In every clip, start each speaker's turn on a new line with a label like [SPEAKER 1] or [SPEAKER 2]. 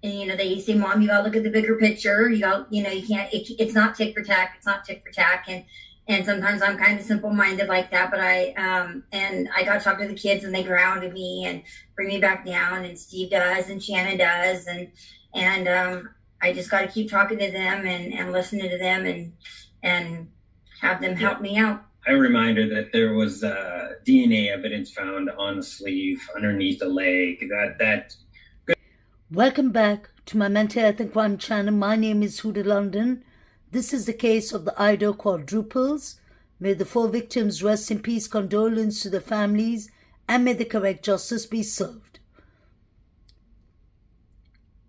[SPEAKER 1] And, they say, Mom, you got to look at the bigger picture. You can't, it's not tick for tack. It's not tick for tack. And sometimes I'm kind of simple minded like that, but and I got to talk to the kids and they grounded me and bring me back down. And Steve does, and Shannon does. And I just got to keep talking to them and listening to them and have them help me out.
[SPEAKER 2] A reminder that there was DNA evidence found on the sleeve underneath the leg.
[SPEAKER 3] Welcome back to my Mental Health and Crime channel. My name is Huda London. This is the case of the Idaho quadruples. May the 4 victims rest in peace, condolence to the families, and may the correct justice be served.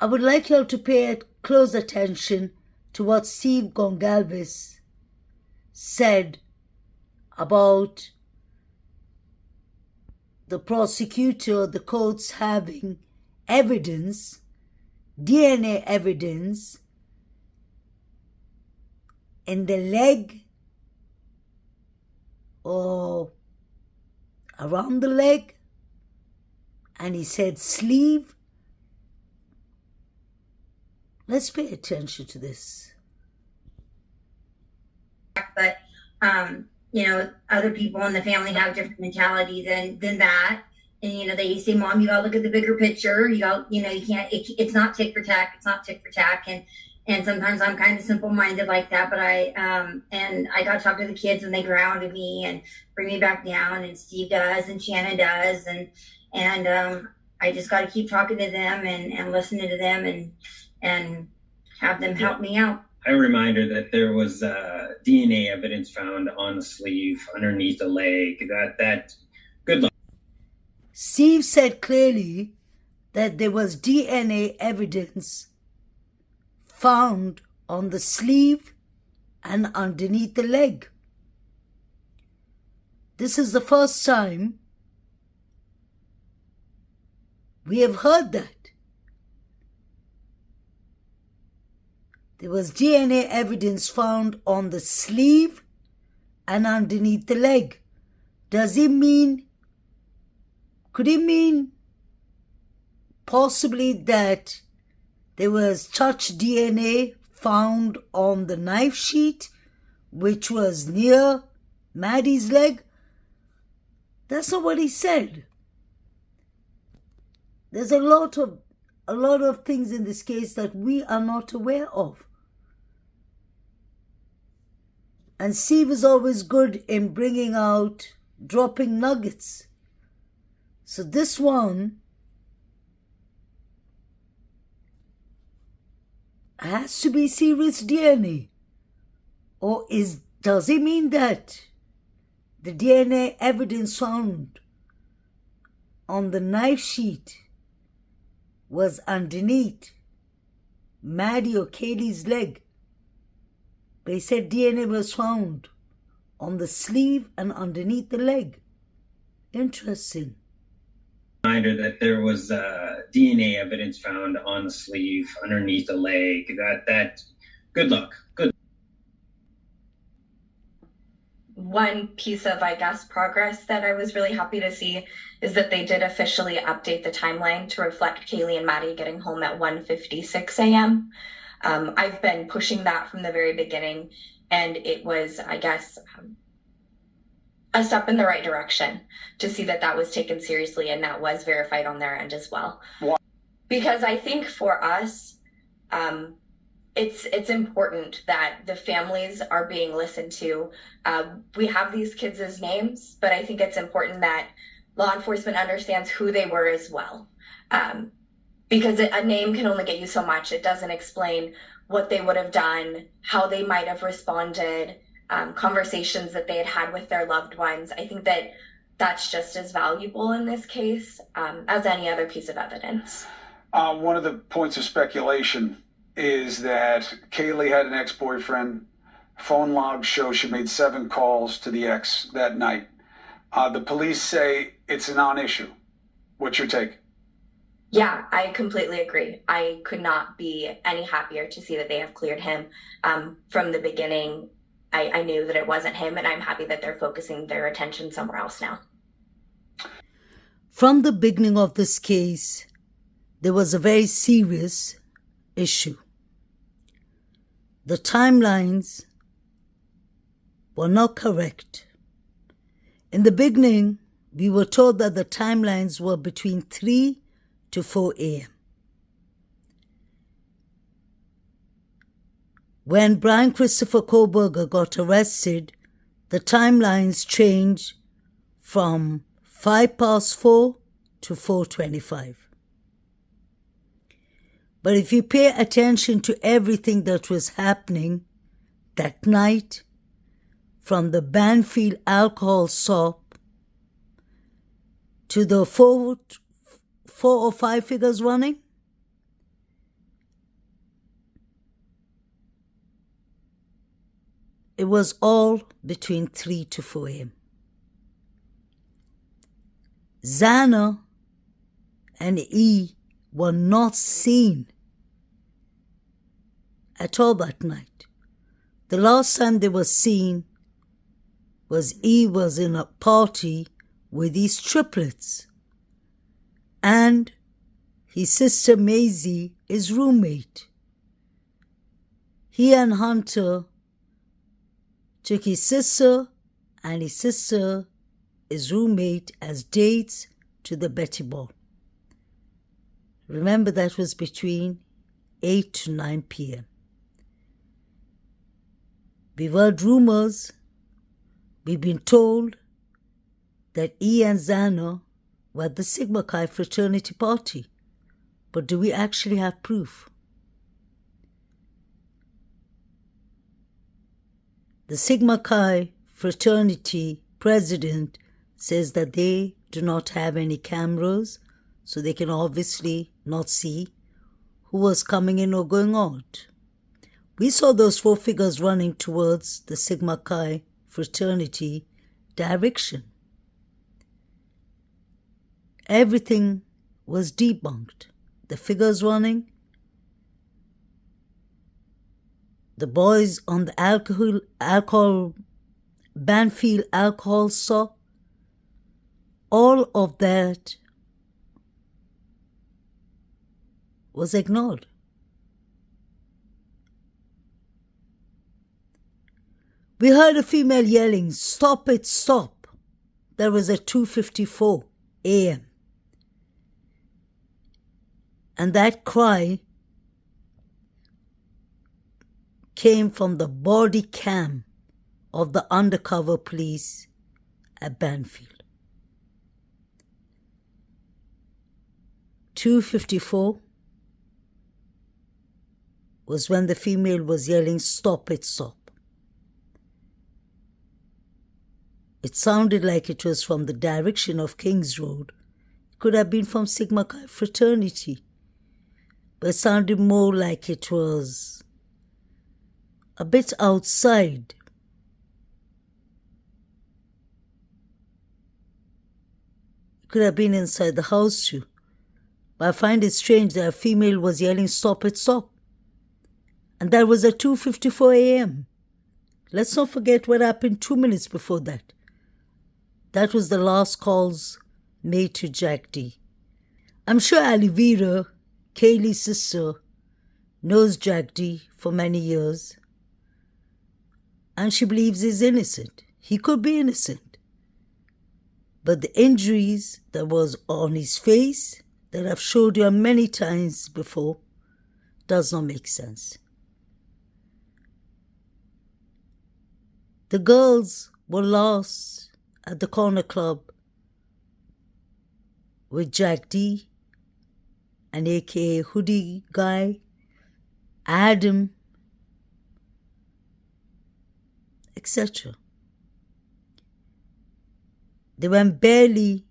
[SPEAKER 3] I would like you all to pay close attention to what Steve Goncalves said about the prosecutor, the courts having evidence, DNA evidence, in the leg or around the leg, and he said sleeve. Let's pay attention to this.
[SPEAKER 1] But other people in the family have different mentality than that. And they say, Mom, you got to look at the bigger picture. You can't, it's not tick for tack. It's not tick for tack. And sometimes I'm kind of simple minded like that, but I got to talk to the kids and they grounded me and bring me back down. And Steve does, and Shannon does. And I just got to keep talking to them and listening to them and have them help me out.
[SPEAKER 2] A reminder that there was DNA evidence found on the sleeve underneath the leg. Good luck.
[SPEAKER 3] Steve said clearly that there was DNA evidence found on the sleeve and underneath the leg. This is the first time we have heard that. There was DNA evidence found on the sleeve and underneath the leg. Could it mean possibly that there was touch DNA found on the knife sheath, which was near Maddie's leg? That's not what he said. There's a lot of things in this case that we are not aware of. And Steve is always good in bringing out, dropping nuggets. So this one has to be serious DNA. Or does it mean that the DNA evidence found on the knife sheath was underneath Maddie or Kaylee's leg? But he said DNA was found on the sleeve and underneath the leg. Interesting.
[SPEAKER 2] Reminder that there was DNA evidence found on the sleeve underneath the leg. Good luck.
[SPEAKER 4] One piece of, progress that I was really happy to see is that they did officially update the timeline to reflect Kaylee and Maddie getting home at 1:56 a.m. I've been pushing that from the very beginning, and it was, a step in the right direction to see that was taken seriously and that was verified on their end as well. Why? Because I think for us, it's important that the families are being listened to. We have these kids' names, but I think it's important that law enforcement understands who they were as well. Because a name can only get you so much. It doesn't explain what they would have done, how they might have responded, conversations that they had with their loved ones. I think that's just as valuable in this case as any other piece of evidence.
[SPEAKER 5] One of the points of speculation is that Kaylee had an ex-boyfriend. Phone logs show she made 7 calls to the ex that night. The police say it's a non-issue. What's your take?
[SPEAKER 4] Yeah, I completely agree. I could not be any happier to see that they have cleared him. From the beginning, I knew that it wasn't him, and I'm happy that they're focusing their attention somewhere else now.
[SPEAKER 3] From the beginning of this case, there was a very serious issue. The timelines were not correct. In the beginning, we were told that the timelines were between 3 to 4 a.m. When Brian Christopher Kohlberger got arrested, the timelines changed from 4 to 4:25. But if you pay attention to everything that was happening that night, from the Banfield alcohol stop to the four or five figures running, it was all between 3 to 4 a.m. Xana and E were not seen at all that night. The last time they were seen was E was in a party with his triplets and his sister Maisie, his roommate. He and Hunter took his sister and his sister, his roommate, as dates to the Betty Ball. Remember, that was between 8 to 9 p.m. We've heard rumors, we've been told that E and Xana were at the Sigma Chi fraternity party. But do we actually have proof? The Sigma Chi fraternity president says that they do not have any cameras, so they can obviously not see who was coming in or going out. We saw those 4 figures running towards the Sigma Chi fraternity direction. Everything was debunked. The figures running, the boys on the alcohol Banfield alcohol stop, all of that was ignored. We heard a female yelling, "Stop it, stop." That was at 2:54 a.m. And that cry came from the body cam of the undercover police at Banfield. 2:54 was when the female was yelling, "Stop it, stop." It sounded like it was from the direction of Kings Road. It could have been from Sigma Chi fraternity, but it sounded more like it was a bit outside. It could have been inside the house too. But I find it strange that a female was yelling, "Stop it, stop." And that was at 2:54 a.m. Let's not forget what happened 2 minutes before that. That was the last calls made to Jack D. I'm sure Alivira, Kaylee's sister, knows Jack D for many years. And she believes he's innocent. He could be innocent. But the injuries that was on his face, that I've showed you many times before, does not make sense. The girls were lost at the corner club with Jack D and aka Hoodie Guy, Adam, etc. They went barely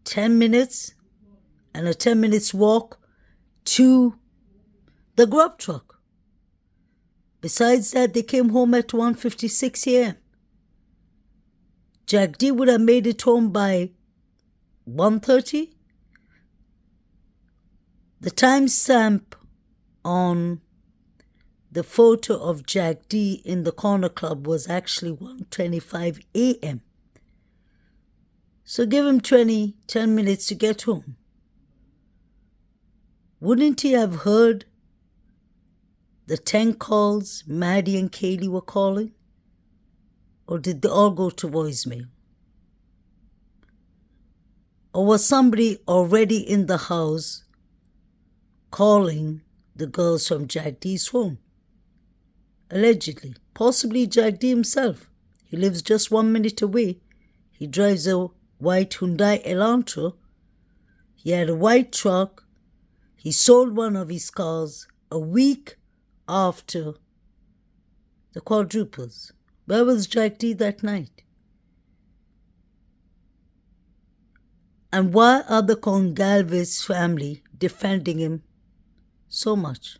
[SPEAKER 3] 10 minutes and a 10 minutes walk to the grub truck. Besides that, they came home at 1:56 a.m. Jack D would have made it home by 1:30. The timestamp on the photo of Jack D in the corner club was actually 1:25 a.m. So give him 10 minutes to get home. wouldn't he have heard the 10 calls Maddie and Kaylee were calling? Or did they all go to voicemail? Or was somebody already in the house calling the girls from Jack D's phone? Allegedly. Possibly Jack D himself. He lives just 1 minute away. He drives a white Hyundai Elantra. He had a white truck. He sold one of his cars a week after the quadruples. Where was Jack D that night? And why are the Goncalves family defending him so much?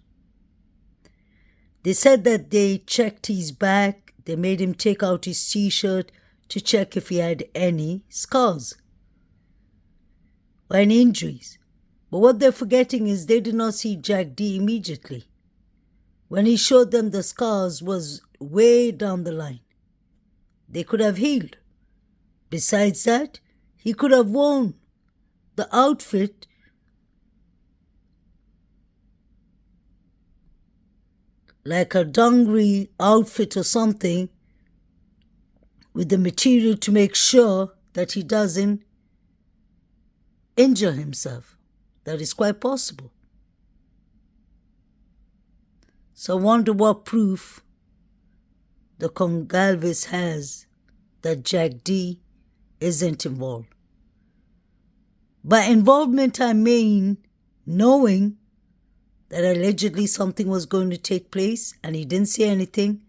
[SPEAKER 3] They said that they checked his back. They made him take out his t-shirt to check if he had any scars or any injuries. But what they're forgetting is they did not see Jack D immediately. When he showed them the scars was way down the line. They could have healed. Besides that, he could have worn the outfit like a dungaree outfit or something with the material to make sure that he doesn't injure himself. That is quite possible. So I wonder what proof the Goncalves has that Jack D isn't involved. By involvement, I mean knowing that allegedly something was going to take place and he didn't say anything.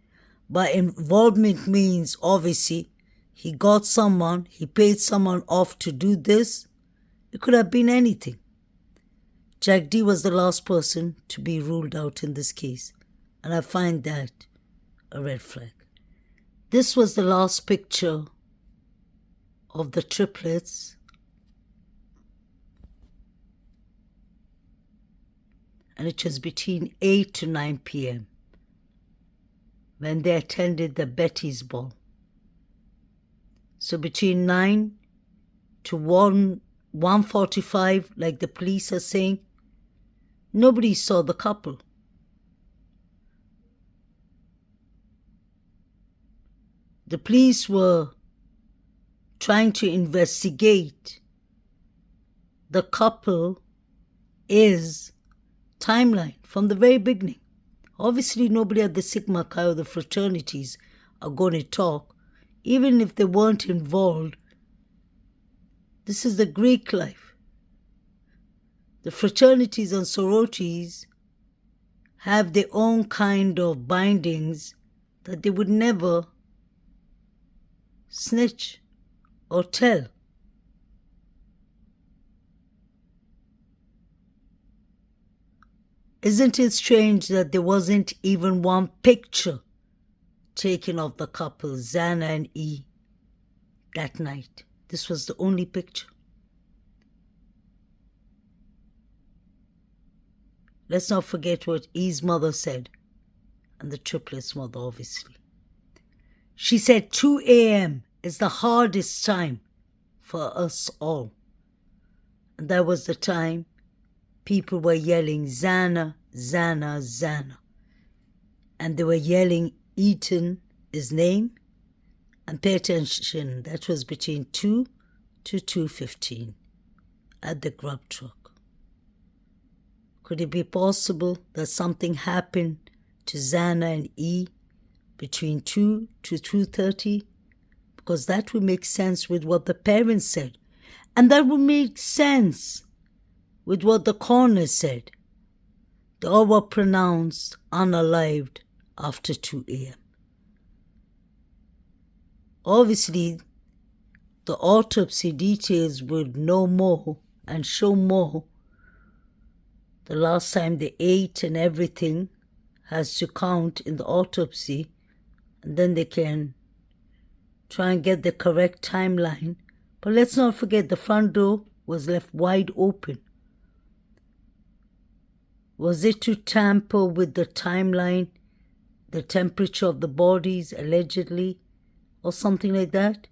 [SPEAKER 3] By involvement means, obviously, he got someone, he paid someone off to do this. It could have been anything. Jack D was the last person to be ruled out in this case, and I find that a red flag. This was the last picture of the triplets. And it was between 8 to 9 p.m. when they attended the Betty's ball. So between 9 to 1:45, like the police are saying, nobody saw the couple. The police were trying to investigate the couple is timeline from the very beginning. Obviously, nobody at the Sigma Chi or the fraternities are going to talk, even if they weren't involved. This is the Greek life. The fraternities and sororities have their own kind of bindings that they would never snitch or tell. Isn't it strange that there wasn't even one picture taken of the couple, Xana and E, that night? This was the only picture. Let's not forget what E's mother said, and the triplets' mother, obviously. She said 2 a.m. is the hardest time for us all. And that was the time people were yelling, Xana, Xana, Xana. And they were yelling Ethan's name. And pay attention, that was between 2 to 2:15 at the grub truck. Could it be possible that something happened to Xana and E between 2 to 2:30? Because that would make sense with what the parents said. And that would make sense with what the coroner said. They all were pronounced unalived after 2 a.m. Obviously, the autopsy details would know more and show more. The last time they ate and everything has to count in the autopsy, and then they can try and get the correct timeline. But let's not forget the front door was left wide open. Was it to tamper with the timeline, the temperature of the bodies, allegedly, or something like that?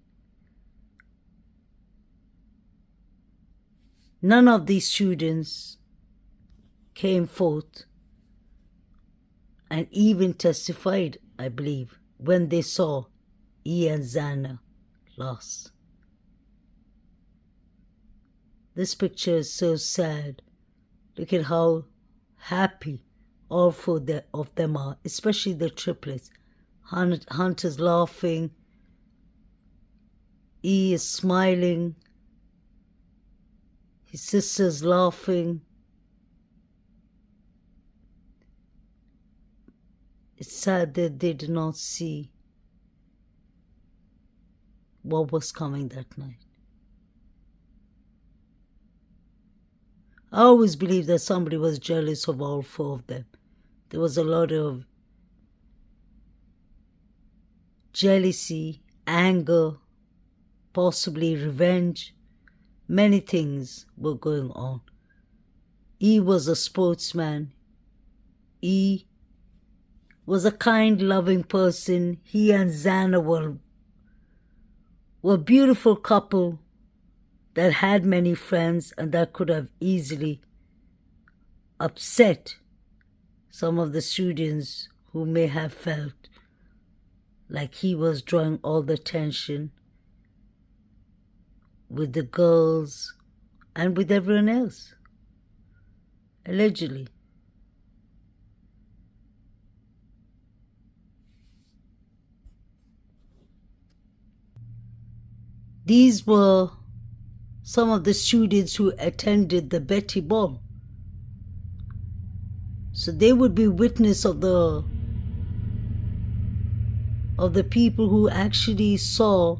[SPEAKER 3] None of these students came forth and even testified, I believe, when they saw E and Xana lost. This picture is so sad. Look at how happy all four of them are, especially the triplets. Hunter's laughing. E is smiling. His sister's laughing. It's sad that they did not see what was coming that night. I always believed that somebody was jealous of all four of them. There was a lot of jealousy, anger, possibly revenge. Many things were going on. E was a sportsman. E was a kind, loving person. He and Xana were a beautiful couple that had many friends and that could have easily upset some of the students who may have felt like he was drawing all the attention with the girls and with everyone else, allegedly. These were some of the students who attended the Betty Ball. So they would be witness of the people who actually saw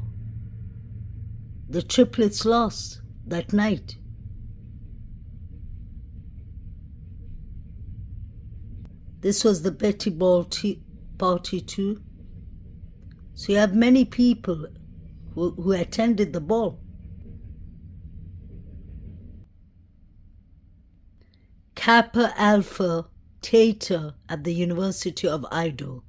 [SPEAKER 3] the triplets lost that night. This was the Betty Ball party too. So you have many people who attended the ball. Kappa Alpha Theta at the University of Idaho.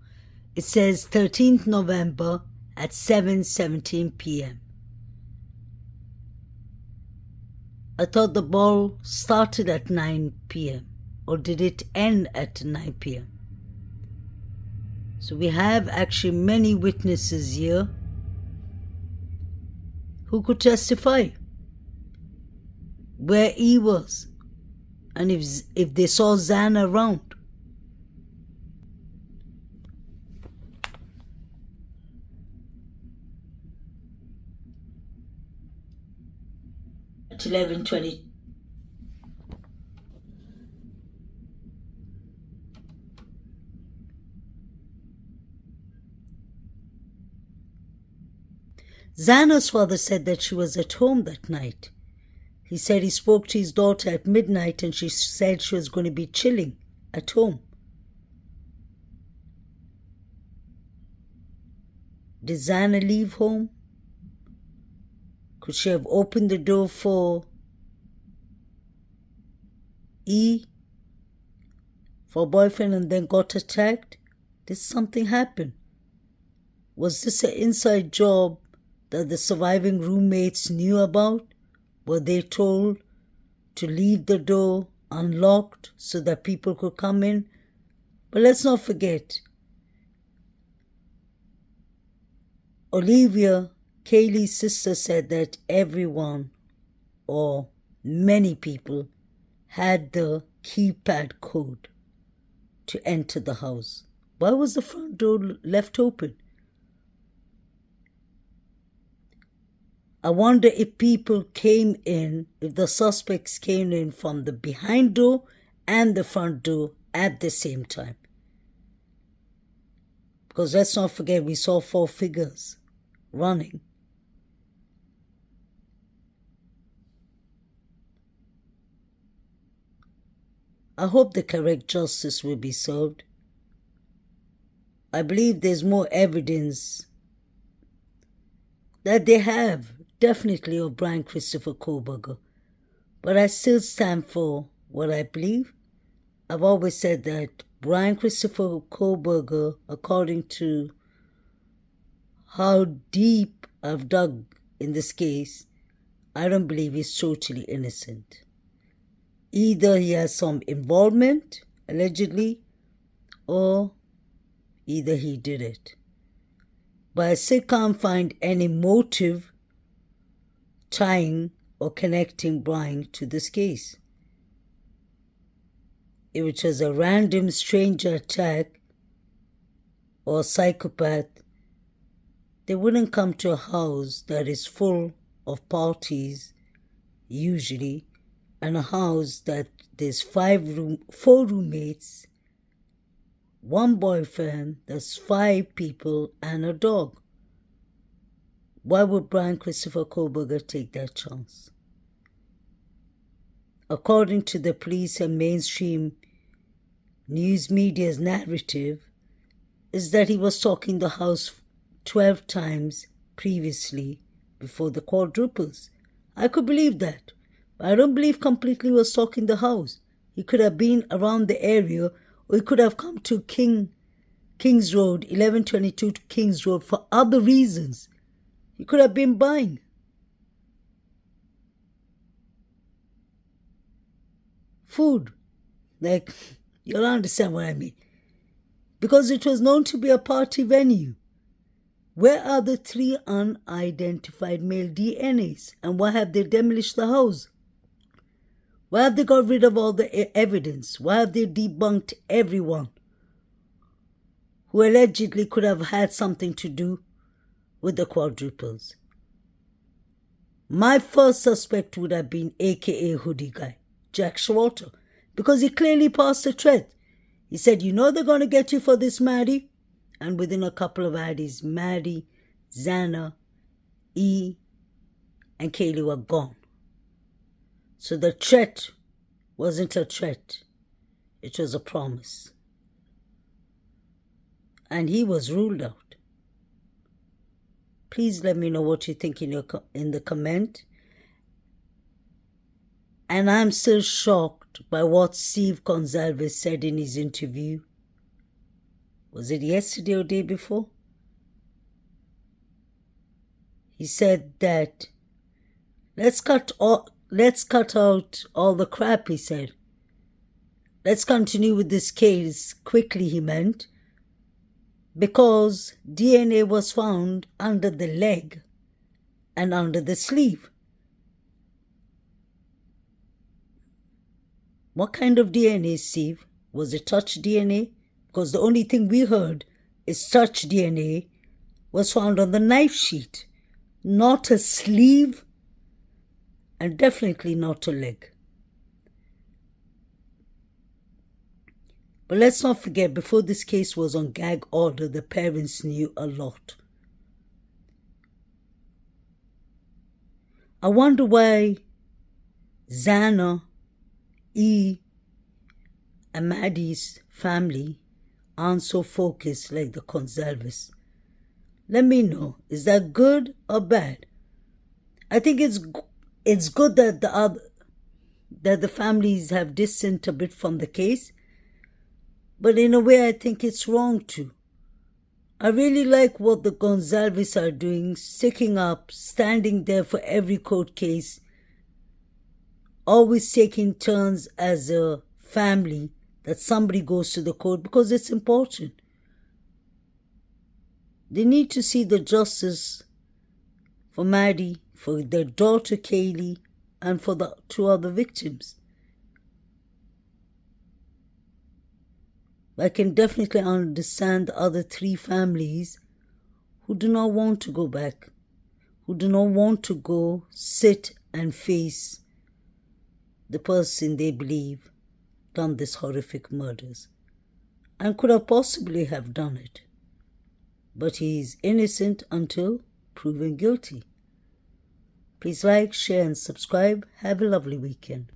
[SPEAKER 3] It says 13th November at 7:17 p.m. I thought the ball started at 9 p.m. or did it end at 9 p.m.? So we have actually many witnesses here who could testify where he was and if they saw Xana around. At 11:20. Xana's father said that she was at home that night. He said he spoke to his daughter at midnight and she said she was going to be chilling at home. Did Xana leave home? Could she have opened the door for E, for boyfriend, and then got attacked? Did something happen? Was this an inside job that the surviving roommates knew about? Were they told to leave the door unlocked so that people could come in? But let's not forget, Olivia, Kaylee's sister, said that everyone or many people had the keypad code to enter the house. Why was the front door left open? I wonder if people came in, if the suspects came in from the behind door and the front door at the same time. Because let's not forget, we saw 4 figures running. I hope the correct justice will be served. I believe there's more evidence that they have, definitely, of Brian Christopher Kohlberger. But I still stand for what I believe. I've always said that Brian Christopher Kohlberger, according to how deep I've dug in this case, I don't believe he's totally innocent. Either he has some involvement, allegedly, or either he did it. But I still can't find any motive tying or connecting Brian to this case. If it was a random stranger attack or a psychopath, they wouldn't come to a house that is full of parties, usually, and a house that there's 4 roommates, 1 boyfriend, that's 5 people, and a dog. Why would Brian Christopher Kohlberger take that chance? According to the police and mainstream news media's narrative, is that he was talking the house 12 times previously before the quadruples. I could believe that, but I don't believe completely he was talking the house. He could have been around the area, or he could have come to Kings Road, 1122 to Kings Road for other reasons. He could have been buying. Food. Like, you'll understand what I mean. Because it was known to be a party venue. Where are the 3 unidentified male DNAs? And why have they demolished the house? Why have they got rid of all the evidence? Why have they debunked everyone who allegedly could have had something to do with the quadruples? My first suspect would have been AKA Hoodie Guy, Jack Schwarter, because he clearly passed the threat. He said, you know they're going to get you for this, Maddie. And within a couple of Addies, Maddie, Xana, E, and Kaylee were gone. So the threat wasn't a threat. It was a promise. And he was ruled out. Please let me know what you think in the comment. And I'm still shocked by what Steve Goncalves said in his interview. Was it yesterday or day before? He said that let's cut out all the crap, he said. Let's continue with this case quickly, he meant, because DNA was found under the leg and under the sleeve. What kind of DNA, Steve? Was it touch DNA? Because the only thing we heard is touch DNA was found on the knife sheet, not a sleeve, and definitely not a leg. But let's not forget, before this case was on gag order, the parents knew a lot. I wonder why Xana, E, and Maddie's family aren't so focused like the Goncalves. Let me know. Is that good or bad? I think it's good that the families have distanced a bit from the case, but in a way I think it's wrong too. I really like what the Goncalves are doing, sticking up, standing there for every court case, always taking turns as a family that somebody goes to the court, because it's important. They need to see the justice for Maddie, for their daughter Kaylee, and for the 2 other victims. I can definitely understand the other 3 families who do not want to go back, who do not want to go sit and face the person they believe done these horrific murders and could have possibly have done it. But he is innocent until proven guilty. Please like, share, and subscribe. Have a lovely weekend.